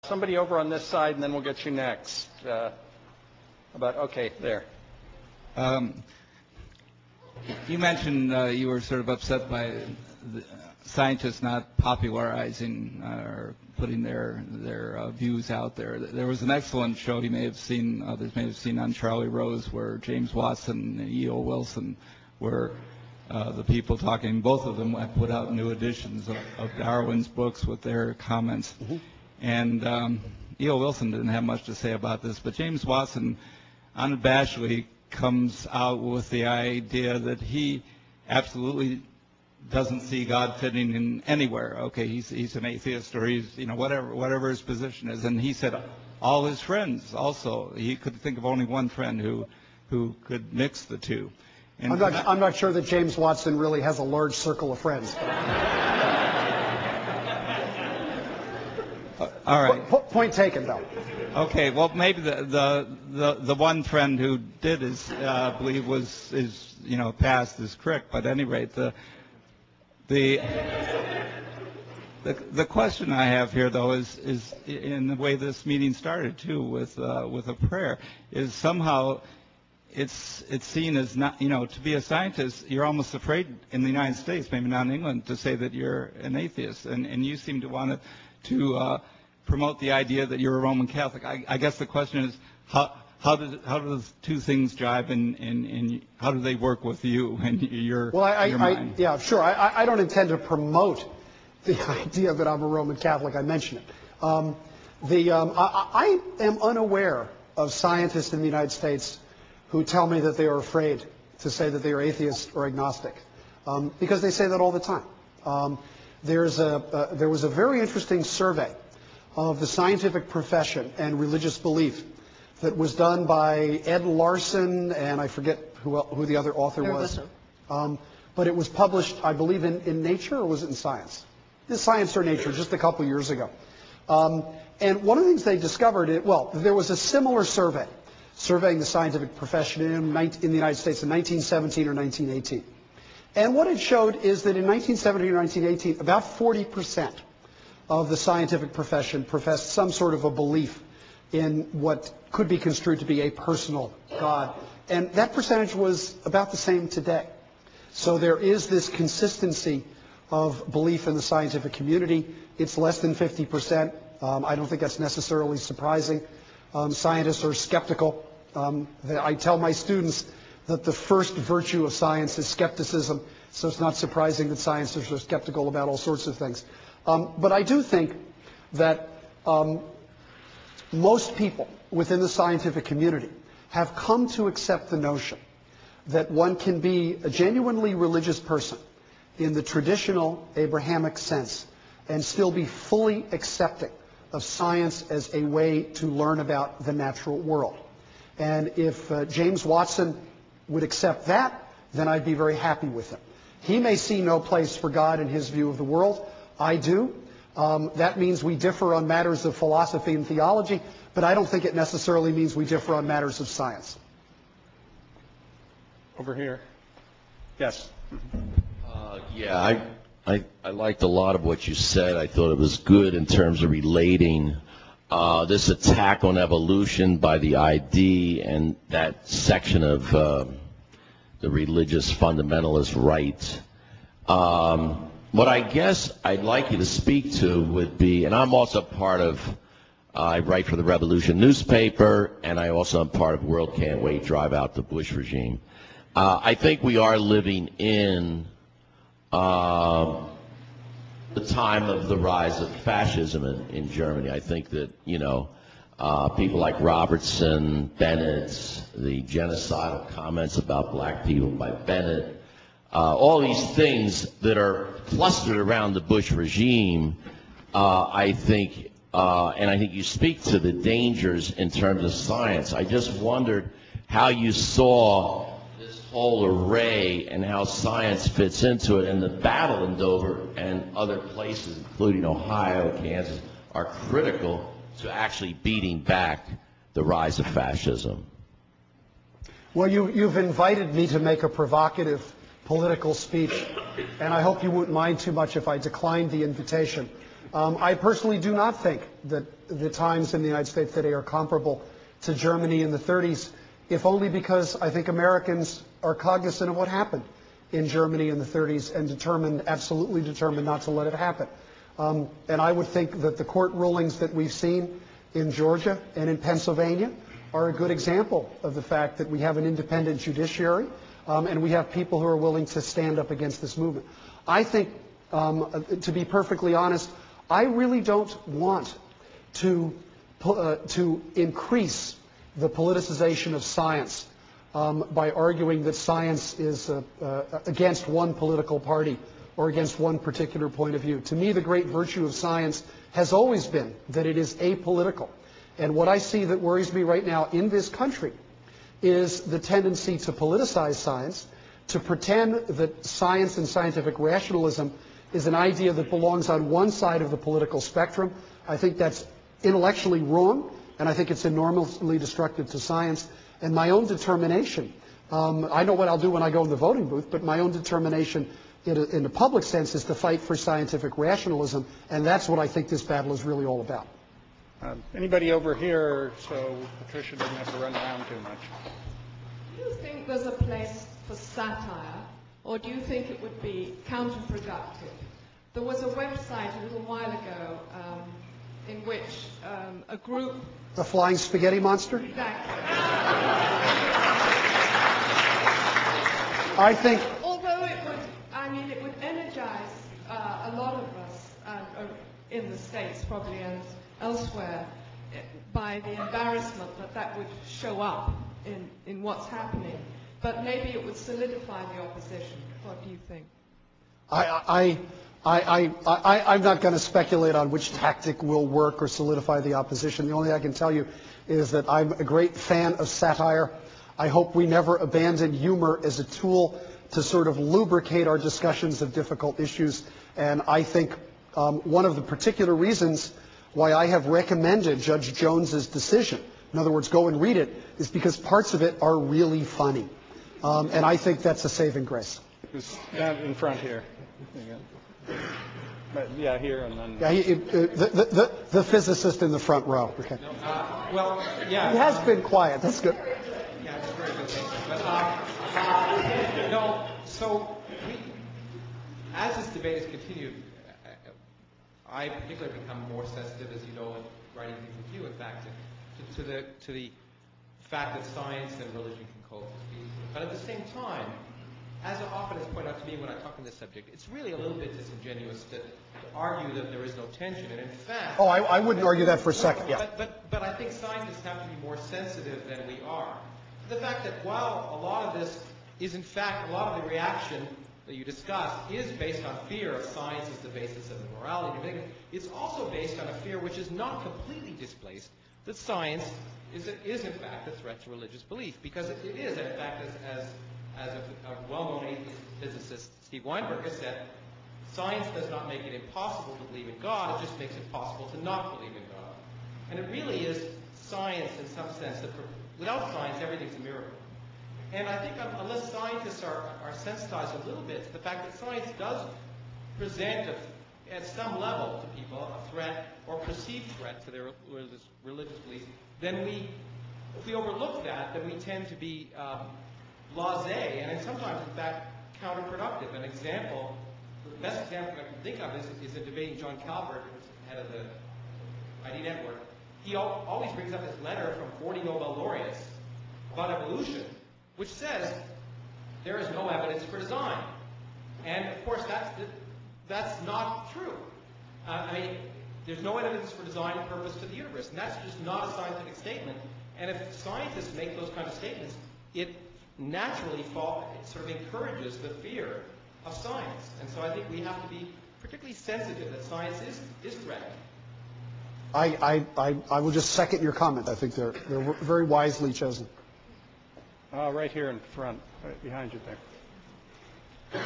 Somebody over on this side, and then we'll get you next. Okay, there. You mentioned you were sort of upset by the scientists not popularizing or putting their views out there. There was an excellent show you may have seen, others may have seen, on Charlie Rose, where James Watson and E.O. Wilson were the people talking. Both of them have put out new editions of Darwin's books with their comments. Mm-hmm. And E.O. Wilson didn't have much to say about this, but James Watson unabashedly comes out with the idea that he absolutely doesn't see God fitting in anywhere. Okay, he's an atheist, or he's, whatever his position is. And he said all his friends also, he could think of only one friend who could mix the two. And I'm not sure that James Watson really has a large circle of friends. All right. Point taken, though. Okay. Well, maybe the one friend who did believe is passed is correct. But at any rate, the question I have here, though, is in the way this meeting started too, with a prayer, is somehow it's seen as not, to be a scientist, you're almost afraid in the United States, maybe not in England, to say that you're an atheist, and you seem to want to promote the idea that you're a Roman Catholic. I guess the question is, how do those two things jive, and how do they work with you and your mind? Yeah, sure. I don't intend to promote the idea that I'm a Roman Catholic. I mention it. I am unaware of scientists in the United States who tell me that they are afraid to say that they are atheist or agnostic, because they say that all the time. There was a very interesting survey of the scientific profession and religious belief that was done by Ed Larson, and I forget who the other author was. But it was published, I believe, in Nature, or was it in Science? In Science or Nature, just a couple years ago. And one of the things they discovered, there was a similar survey surveying the scientific profession in the United States in 1917 or 1918. And what it showed is that in 1917 or 1918, about 40% of the scientific profession professed some sort of a belief in what could be construed to be a personal God. And that percentage was about the same today. So there is this consistency of belief in the scientific community. It's less than 50%. I don't think that's necessarily surprising. Scientists are skeptical. I tell my students that the first virtue of science is skepticism, so it's not surprising that scientists are skeptical about all sorts of things. But I do think that most people within the scientific community have come to accept the notion that one can be a genuinely religious person in the traditional Abrahamic sense and still be fully accepting of science as a way to learn about the natural world. And if James Watson would accept that, then I'd be very happy with him. He may see no place for God in his view of the world. I do. That means we differ on matters of philosophy and theology, but I don't think it necessarily means we differ on matters of science. Over here. Yes. Yeah, I liked a lot of what you said. I thought it was good in terms of relating this attack on evolution by the ID and that section of the religious fundamentalist right. What I guess I'd like you to speak to would be, and I'm also part of, I write for the Revolution newspaper, and I also am part of World Can't Wait, Drive Out the Bush Regime. I think we are living in the time of the rise of fascism in Germany. I think that, people like Robertson, Bennett, the genocidal comments about black people by Bennett, all these things that are clustered around the Bush regime, I think, and I think you speak to the dangers in terms of science. I just wondered how you saw this whole array and how science fits into it, and the battle in Dover and other places, including Ohio, Kansas, are critical to actually beating back the rise of fascism. Well, you've invited me to make a provocative political speech, and I hope you wouldn't mind too much if I declined the invitation. I personally do not think that the times in the United States today are comparable to Germany in the 30s, if only because I think Americans are cognizant of what happened in Germany in the 30s and absolutely determined not to let it happen. And I would think that the court rulings that we've seen in Georgia and in Pennsylvania are a good example of the fact that we have an independent judiciary and we have people who are willing to stand up against this movement. I think, to be perfectly honest, I really don't want to increase the politicization of science by arguing that science is against one political party or against one particular point of view. To me, the great virtue of science has always been that it is apolitical. And what I see that worries me right now in this country is the tendency to politicize science, to pretend that science and scientific rationalism is an idea that belongs on one side of the political spectrum. I think that's intellectually wrong, and I think it's enormously destructive to science. And my own determination, I know what I'll do when I go in the voting booth, but my own determination in the public sense is to fight for scientific rationalism, and that's what I think this battle is really all about. Anybody over here, so Patricia doesn't have to run around too much. Do you think there's a place for satire, or do you think it would be counterproductive? There was a website a little while ago in which a group... The Flying Spaghetti Monster? Exactly. I think... Although it would energize a lot of us in the States probably and elsewhere by the embarrassment that would show up in what's happening. But maybe it would solidify the opposition. What do you think? I'm not going to speculate on which tactic will work or solidify the opposition. The only thing I can tell you is that I'm a great fan of satire. I hope we never abandon humor as a tool to sort of lubricate our discussions of difficult issues. And I think one of the particular reasons why I have recommended Judge Jones's decision, in other words, go and read it, is because parts of it are really funny. And I think that's a saving grace. Who's down in front here? But yeah, here and then. Yeah, the physicist in the front row. Okay. Well, yeah. He has been quiet. That's good. Yeah, it's very good. Thank you. But so as this debate has continued, I particularly become more sensitive, as you know, in writing things with you, in fact, to the fact that science and religion can coexist. But at the same time, as often is pointed out to me when I talk on this subject, it's really a little bit disingenuous to argue that there is no tension. And in fact... Oh, I wouldn't argue that for a second, yeah. But I think scientists have to be more sensitive than we are. The fact that while a lot of this is, in fact, a lot of the reaction that you discussed is based on fear of science as the basis of morality, it's also based on a fear which is not completely displaced, that science is in fact a threat to religious belief. Because it is, in fact, as a well-known atheist physicist, Steve Weinberg, has said, science does not make it impossible to believe in God, it just makes it possible to not believe in God. And it really is science in some sense that without science, everything's a miracle. And I think unless scientists are sensitized a little bit to the fact that science does present, at some level to people, a threat or perceived threat to their religious beliefs, then if we overlook that, then we tend to be blasé, and sometimes, in fact, counterproductive. An example, the best example I can think of is in debating John Calvert, who's head of the ID Network. He always brings up this letter from 40 Nobel laureates about evolution, which says there is no evidence for design. And, of course, that's not true. There's no evidence for design and purpose to the universe, and that's just not a scientific statement. And if scientists make those kind of statements, it naturally sort of encourages the fear of science. And so I think we have to be particularly sensitive that science is threatened. I will just second your comment. I think they're very wisely chosen. Right here in front, right behind you there.